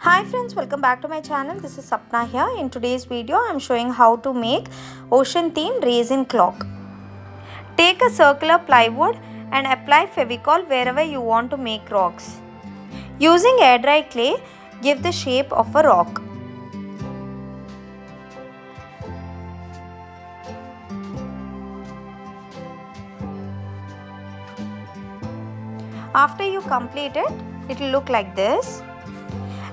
Hi friends, welcome back to my channel. This is Sapna here. In today's video, I am showing how to make ocean themed resin clock. Take a circular plywood and apply Fevicol wherever you want to make rocks. Using air dry clay, give the shape of a rock. After you complete it, it will look like this.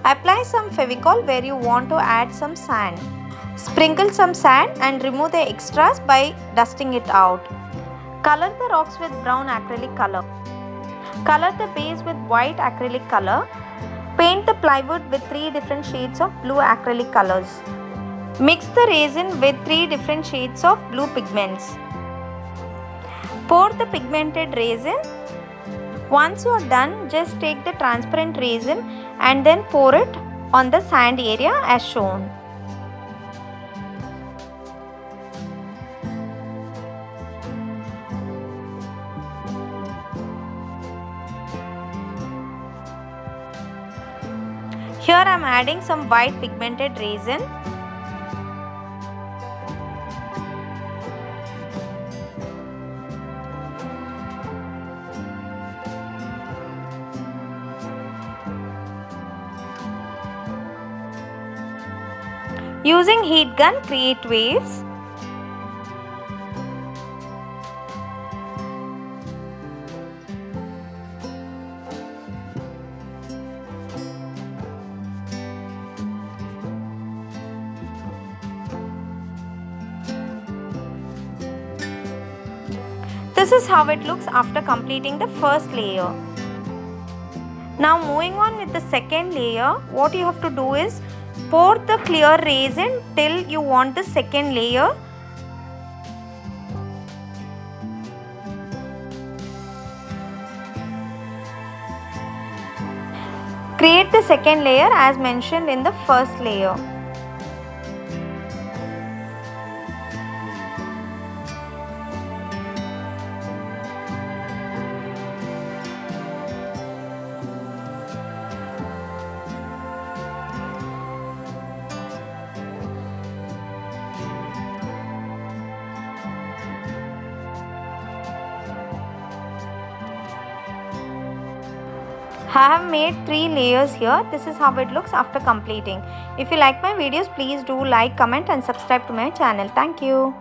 Apply some Fevicol where you want to add some sand. Sprinkle some sand and remove the extras by dusting it out. Color the rocks with brown acrylic color. Color the base with white acrylic color. Paint the plywood with 3 different shades of blue acrylic colors. Mix the resin with 3 different shades of blue pigments. Pour the pigmented resin. Once you are done, just take the transparent resin and then pour it on the sand area as shown. Here I am adding some white pigmented resin. Using heat gun, create waves. This is how it looks after completing the first layer. Now moving on with the second layer, what you have to do is pour the clear resin till you want the second layer. Create the second layer as mentioned in the first layer. I have made 3 layers here. This is how it looks after completing. If you like my videos, please do like, comment and subscribe to my channel. Thank you.